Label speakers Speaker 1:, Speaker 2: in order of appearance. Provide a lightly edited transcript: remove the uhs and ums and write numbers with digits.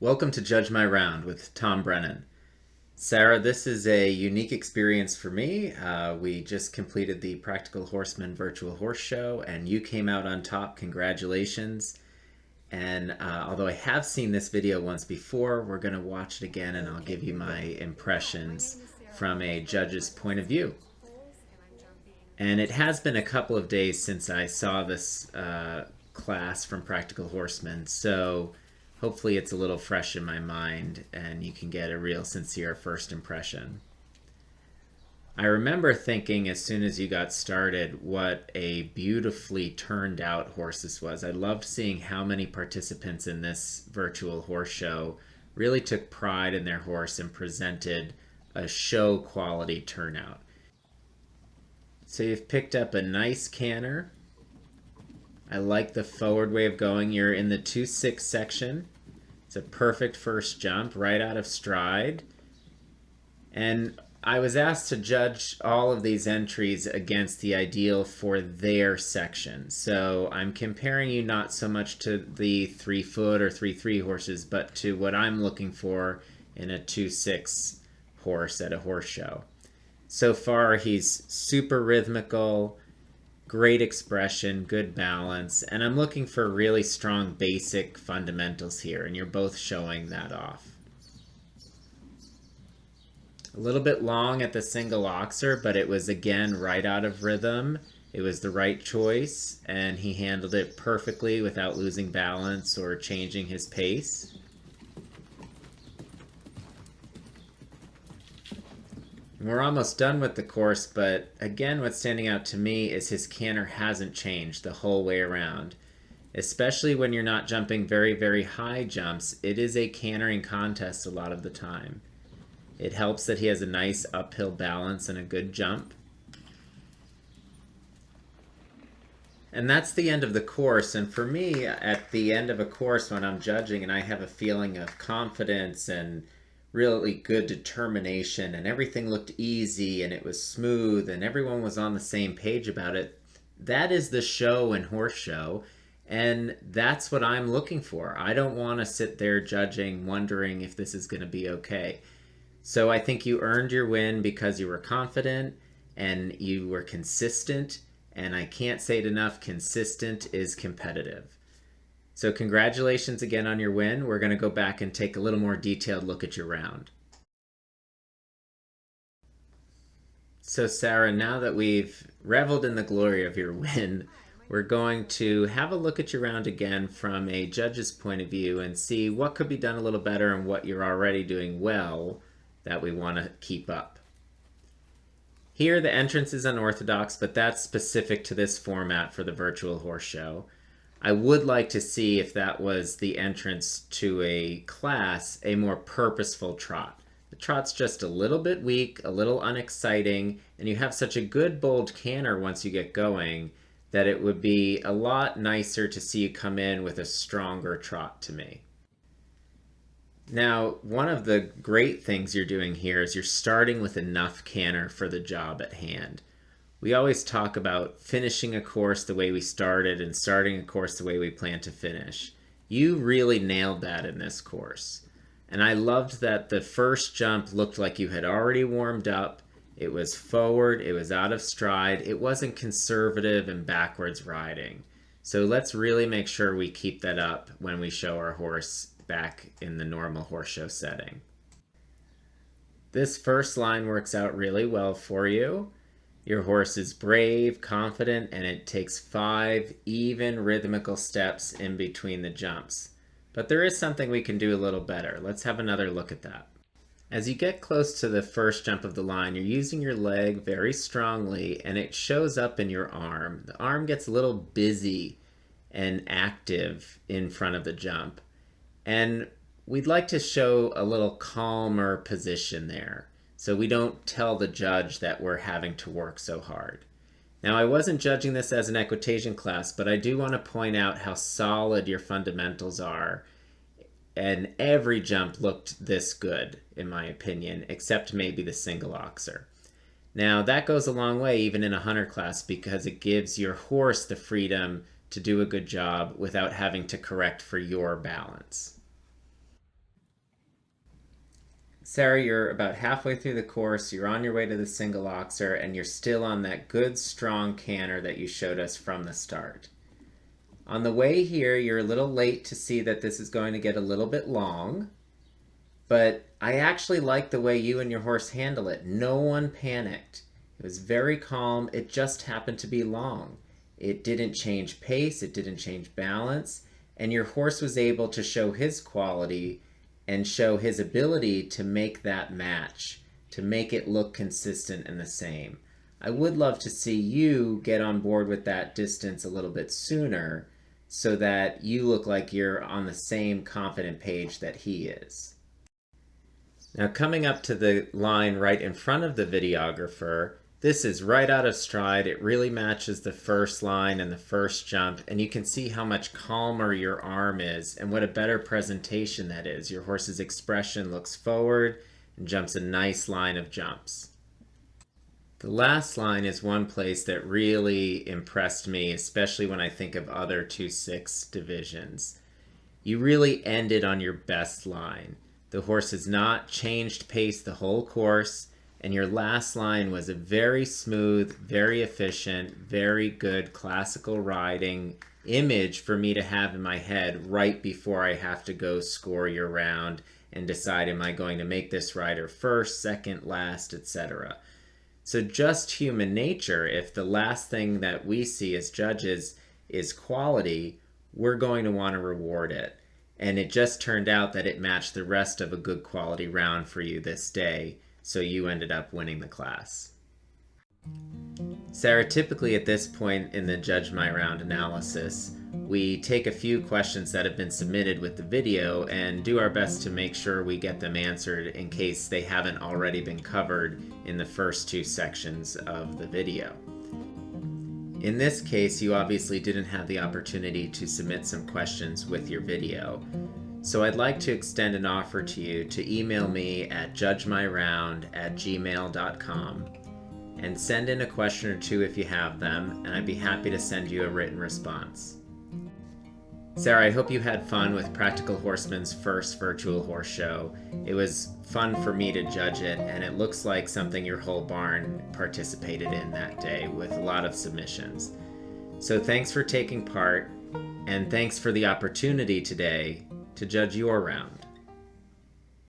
Speaker 1: Welcome to Judge My Round with Tom Brennan. Sarah, this is a unique experience for me. We just completed the Practical Horseman Virtual Horse Show, and you came out on top. Congratulations. And although I have seen this video once before, we're going to watch it again, and I'll give you my impressions from a judge's point of view. And it has been a couple of days since I saw this class from Practical Horseman, so hopefully it's a little fresh in my mind and you can get a real sincere first impression. I remember thinking as soon as you got started what a beautifully turned out horse this was. I loved seeing how many participants in this virtual horse show really took pride in their horse and presented a show quality turnout. So you've picked up a nice canter. I like the forward way of going. You're in the 2-6 section. It's a perfect first jump right out of stride. And I was asked to judge all of these entries against the ideal for their section. So I'm comparing you not so much to the 3-foot or 3-3 horses, but to what I'm looking for in a 2-6 horse at a horse show. So far, he's super rhythmical, great expression, good balance, and I'm looking for really strong basic fundamentals here, and you're both showing that off. A little bit long at the single oxer, but it was again right out of rhythm. It was the right choice, and he handled it perfectly without losing balance or changing his pace. We're almost done with the course, but again, what's standing out to me is his canter hasn't changed the whole way around. Especially when you're not jumping very, very high jumps, it is a cantering contest a lot of the time. It helps that he has a nice uphill balance and a good jump. And that's the end of the course. And for me, at the end of a course when I'm judging and I have a feeling of confidence and really good determination and everything looked easy and it was smooth and everyone was on the same page about it, that is the show and horse show, and that's what I'm looking for. I don't want to sit there judging wondering if this is going to be okay. So I think you earned your win because you were confident and you were consistent, and I can't say it enough, consistent is competitive. So congratulations again on your win. We're going to go back and take a little more detailed look at your round. So Sarah, now that we've reveled in the glory of your win, we're going to have a look at your round again from a judge's point of view and see what could be done a little better and what you're already doing well that we want to keep up. Here the entrance is unorthodox, but that's specific to this format for the virtual horse show. I would like to see, if that was the entrance to a class, a more purposeful trot. The trot's just a little bit weak, a little unexciting, and you have such a good bold canter once you get going that it would be a lot nicer to see you come in with a stronger trot to me. Now, one of the great things you're doing here is you're starting with enough canter for the job at hand. We always talk about finishing a course the way we started and starting a course the way we plan to finish. You really nailed that in this course. And I loved that the first jump looked like you had already warmed up. It was forward, it was out of stride, it wasn't conservative and backwards riding. So let's really make sure we keep that up when we show our horse back in the normal horse show setting. This first line works out really well for you. Your horse is brave, confident, and it takes 5 even rhythmical steps in between the jumps. But there is something we can do a little better. Let's have another look at that. As you get close to the first jump of the line, you're using your leg very strongly, and it shows up in your arm. The arm gets a little busy and active in front of the jump. And we'd like to show a little calmer position there, so we don't tell the judge that we're having to work so hard. Now, I wasn't judging this as an equitation class, but I do want to point out how solid your fundamentals are. And every jump looked this good, in my opinion, except maybe the single oxer. Now, that goes a long way even in a hunter class because it gives your horse the freedom to do a good job without having to correct for your balance. Sarah, you're about halfway through the course, you're on your way to the single oxer, and you're still on that good, strong canter that you showed us from the start. On the way here, you're a little late to see that this is going to get a little bit long, but I actually like the way you and your horse handle it. No one panicked. It was very calm. It just happened to be long. It didn't change pace, it didn't change balance, and your horse was able to show his quality and show his ability to make that match, to make it look consistent and the same. I would love to see you get on board with that distance a little bit sooner so that you look like you're on the same confident page that he is. Now, coming up to the line right in front of the videographer, this is right out of stride. It really matches the first line and the first jump, and you can see how much calmer your arm is and what a better presentation that is. Your horse's expression looks forward and jumps a nice line of jumps. The last line is one place that really impressed me, especially when I think of other 2-6 divisions. You really ended on your best line. The horse has not changed pace the whole course, and your last line was a very smooth, very efficient, very good classical riding image for me to have in my head right before I have to go score your round and decide, am I going to make this rider first, second, last, etc. So just human nature, if the last thing that we see as judges is quality, we're going to want to reward it. And it just turned out that it matched the rest of a good quality round for you this day, so you ended up winning the class. Sarah, typically at this point in the Judge My Round analysis, we take a few questions that have been submitted with the video and do our best to make sure we get them answered in case they haven't already been covered in the first 2 sections of the video. In this case, you obviously didn't have the opportunity to submit some questions with your video. So I'd like to extend an offer to you to email me at judgemyround@gmail.com and send in a question or 2 if you have them, and I'd be happy to send you a written response. Sarah, I hope you had fun with Practical Horseman's first virtual horse show. It was fun for me to judge it, and it looks like something your whole barn participated in that day with a lot of submissions. So thanks for taking part, and thanks for the opportunity today to judge your round.